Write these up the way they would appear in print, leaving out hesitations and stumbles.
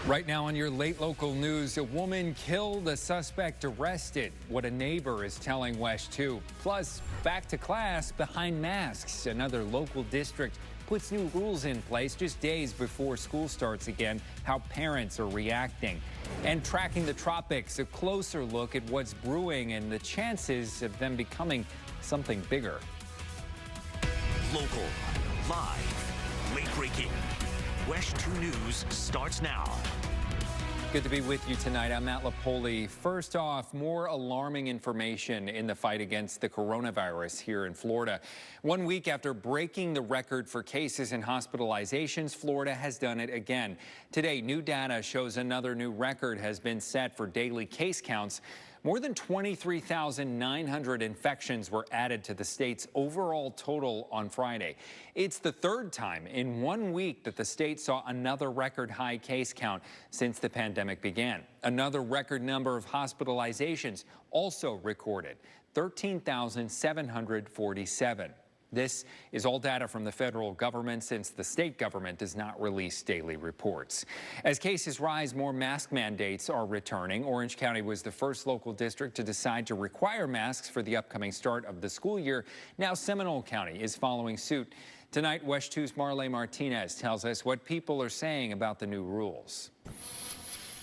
Right now on your late local news, a woman killed, a suspect arrested. What a neighbor is telling WESH 2. Plus, back to class behind masks. Another local district puts new rules in place just days before school starts again. How parents are reacting. And tracking the tropics, a closer look at what's brewing and the chances of them becoming something bigger. Local, live, late-breaking. WESH 2 News starts now. Good to be with you tonight. I'm Matt Lapoli. First off, more alarming information in the fight against the coronavirus here in Florida. 1 week after breaking the record for cases and hospitalizations, Florida has done it again. Today, new data shows another new record has been set for daily case counts. More than 23,900 infections were added to the state's overall total on Friday. It's the third time in 1 week that the state saw another record high case count since the pandemic began. Another record number of hospitalizations also recorded, 13,747. This is all data from the federal government since the state government does not release daily reports. As cases rise, more mask mandates are returning. Orange County was the first local district to decide to require masks for the upcoming start of the school year. Now Seminole County is following suit. Tonight, WESH 2's Marley Martinez tells us what people are saying about the new rules.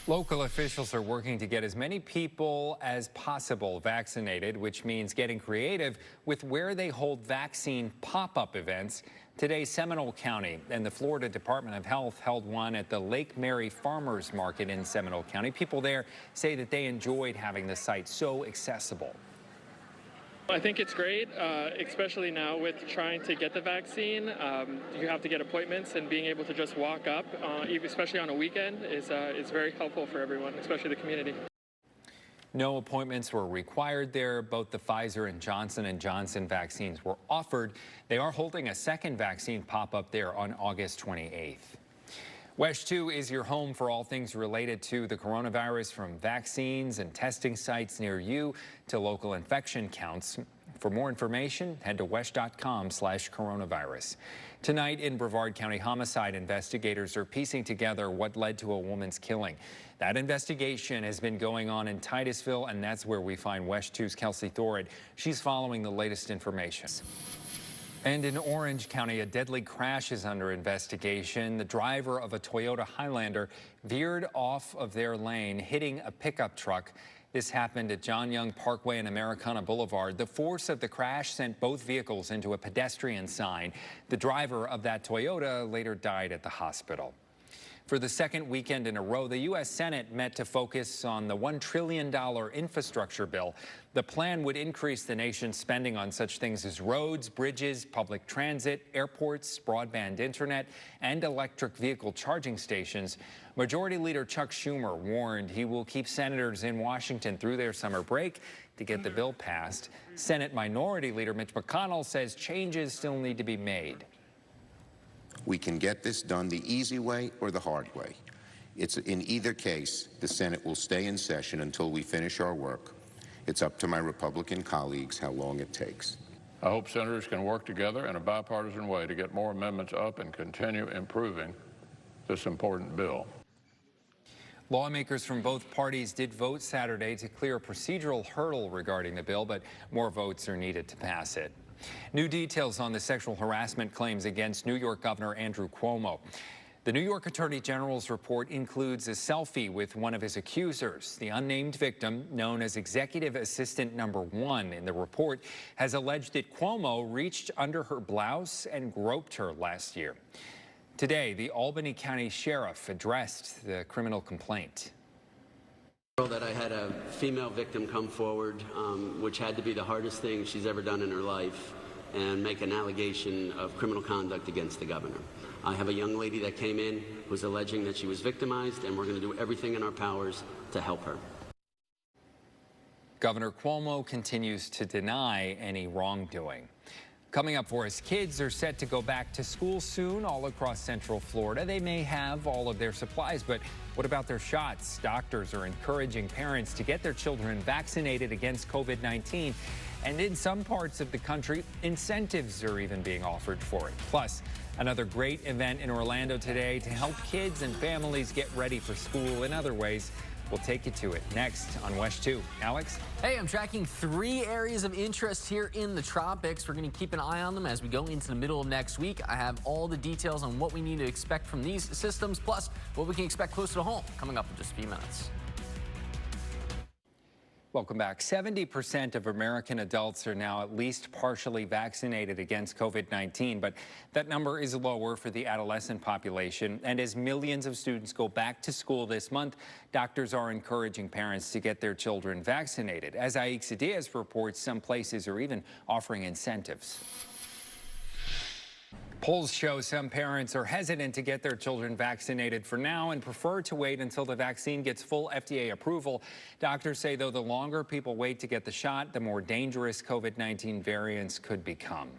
Local officials are working to get as many people as possible vaccinated, which means getting creative with where they hold vaccine pop-up events. Today, Seminole County and the Florida Department of Health held one at the Lake Mary Farmers Market in Seminole County. People there say that they enjoyed having the site so accessible. I think it's great, especially now with trying to get the vaccine. You have to get appointments, and being able to just walk up, especially on a weekend, is very helpful for everyone, especially the community. No appointments were required there. Both the Pfizer and Johnson & Johnson vaccines were offered. They are holding a second vaccine pop-up there on August 28th. WESH 2 is your home for all things related to the coronavirus, from vaccines and testing sites near you to local infection counts. For more information, head to wesh.com/coronavirus. Tonight in Brevard County homicide, investigators are piecing together what led to a woman's killing. That investigation has been going on in Titusville, and that's where we find WESH 2's Kelsey Thorud. She's following the latest information. And in Orange County, a deadly crash is under investigation. The driver of a Toyota Highlander veered off of their lane, hitting a pickup truck. This happened at John Young Parkway and Americana Boulevard. The force of the crash sent both vehicles into a pedestrian sign. The driver of that Toyota later died at the hospital. For the second weekend in a row, the U.S. Senate met to focus on the $1 trillion infrastructure bill. The plan would increase the nation's spending on such things as roads, bridges, public transit, airports, broadband internet, and electric vehicle charging stations. Majority Leader Chuck Schumer warned he will keep senators in Washington through their summer break to get the bill passed. Senate Minority Leader Mitch McConnell says changes still need to be made. We can get this done the easy way or the hard way. In either case, the Senate will stay in session until we finish our work. It's up to my Republican colleagues how long it takes. I hope senators can work together in a bipartisan way to get more amendments up and continue improving this important bill. Lawmakers from both parties did vote Saturday to clear a procedural hurdle regarding the bill, but more votes are needed to pass it. New details on the sexual harassment claims against New York Governor Andrew Cuomo. The New York Attorney General's report includes a selfie with one of his accusers. The unnamed victim, known as Executive Assistant Number 1 in the report, has alleged that Cuomo reached under her blouse and groped her last year. Today, the Albany County Sheriff addressed the criminal complaint. That I had a female victim come forward, which had to be the hardest thing she's ever done in her life, and make an allegation of criminal conduct against the governor. I have a young lady that came in who's alleging that she was victimized, and we're going to do everything in our powers to help her. Governor Cuomo continues to deny any wrongdoing. Coming up for us, kids are set to go back to school soon all across Central Florida. They may have all of their supplies, but what about their shots? Doctors are encouraging parents to get their children vaccinated against COVID-19. And in some parts of the country, incentives are even being offered for it. Plus, Another great event in Orlando today to help kids and families get ready for school in other ways. We'll take you to it next on WESH 2. Alex? Hey, I'm tracking 3 areas of interest here in the tropics. We're going to keep an eye on them as we go into the middle of next week. I have all the details on what we need to expect from these systems, plus what we can expect closer to home, coming up in just a few minutes. Welcome back. 70% of American adults are now at least partially vaccinated against COVID-19, but that number is lower for the adolescent population. And as millions of students go back to school this month, doctors are encouraging parents to get their children vaccinated. As Aix Diaz reports, some places are even offering incentives. Polls show some parents are hesitant to get their children vaccinated for now and prefer to wait until the vaccine gets full FDA approval. Doctors say, though, the longer people wait to get the shot, the more dangerous COVID-19 variants could become.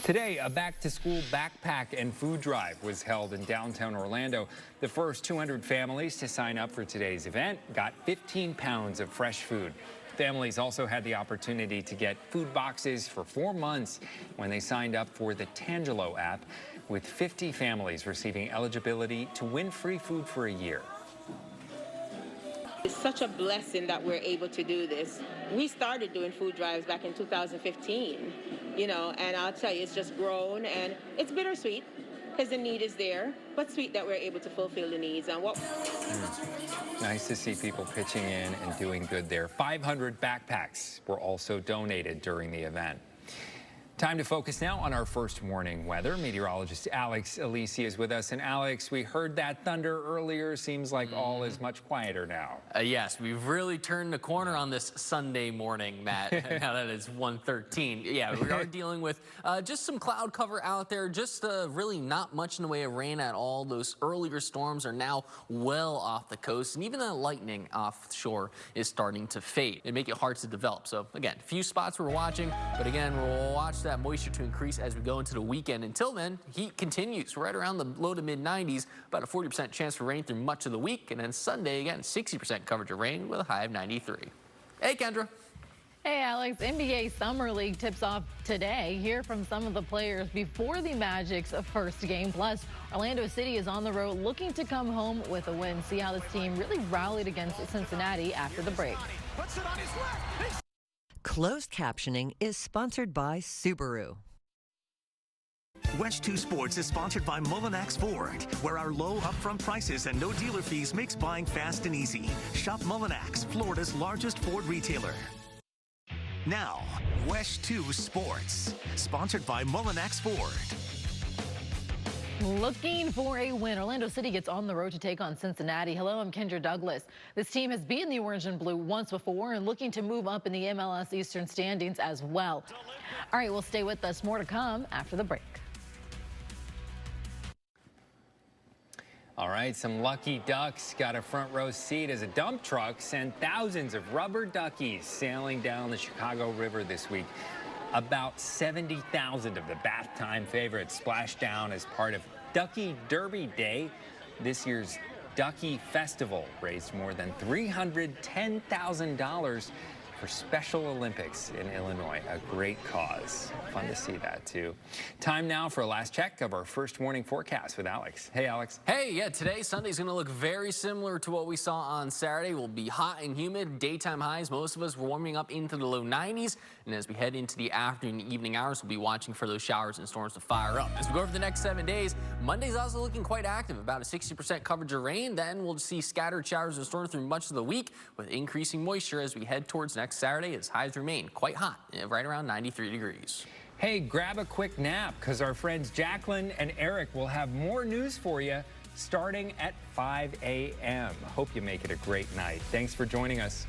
Today, a back-to-school backpack and food drive was held in downtown Orlando. The first 200 families to sign up for today's event got 15 pounds of fresh food. Families also had the opportunity to get food boxes for 4 months when they signed up for the Tangelo app, with 50 families receiving eligibility to win free food for a year. It's such a blessing that we're able to do this. We started doing food drives back in 2015, and I'll tell you, it's just grown, and it's bittersweet because the need is there, but sweet that we're able to fulfill the needs. And Nice to see people pitching in and doing good there. 500 backpacks were also donated during the event. Time to focus now on our first morning weather. Meteorologist Alex Alisi is with us. And Alex, we heard that thunder earlier. Seems like all is much quieter now. Yes, we've really turned the corner on this Sunday morning, Matt. Now that it's 1:13. Yeah, we are dealing with just some cloud cover out there. Just really not much in the way of rain at all. Those earlier storms are now well off the coast. And even that lightning offshore is starting to fade and make it hard to develop. So, again, a few spots we're watching. But, again, we'll watch that moisture to increase as we go into the weekend. Until then, heat continues right around the low to mid 90s, about a 40% chance for rain through much of the week. And then Sunday, again, 60% coverage of rain with a high of 93. Hey, Kendra. Hey, Alex. NBA Summer League tips off today. Hear from some of the players before the Magic's first game. Plus, Orlando City is on the road looking to come home with a win. See how this team really rallied against Cincinnati after the break. Closed captioning is sponsored by Subaru. WESH 2 Sports is sponsored by Mullinax Ford, where our low upfront prices and no dealer fees makes buying fast and easy. Shop Mullinax, Florida's largest Ford retailer. Now, WESH 2 Sports, sponsored by Mullinax Ford. Looking for a win. Orlando City gets on the road to take on Cincinnati. Hello, I'm Kendra Douglas. This team has beaten the Orange and Blue once before and looking to move up in the MLS Eastern standings as well. All right, well, stay with us. More to come after the break. All right, some lucky ducks got a front row seat as a dump truck sent thousands of rubber duckies sailing down the Chicago River this week. About 70,000 of the bath time favorites splashed down as part of Ducky Derby Day. This year's Ducky Festival raised more than $310,000 for Special Olympics in Illinois. A great cause. Fun to see that, too. Time now for a last check of our first morning forecast with Alex. Hey, Alex. Hey, yeah, today, Sunday's going to look very similar to what we saw on Saturday. We'll be hot and humid, daytime highs. Most of us warming up into the low 90s. And as we head into the afternoon and evening hours, we'll be watching for those showers and storms to fire up. As we go over the next 7 days, Monday's also looking quite active, about a 60% coverage of rain. Then we'll see scattered showers and storms through much of the week with increasing moisture as we head towards next Saturday as highs remain quite hot, right around 93 degrees. Hey, grab a quick nap because our friends Jacqueline and Eric will have more news for you starting at 5 a.m. Hope you make it a great night. Thanks for joining us.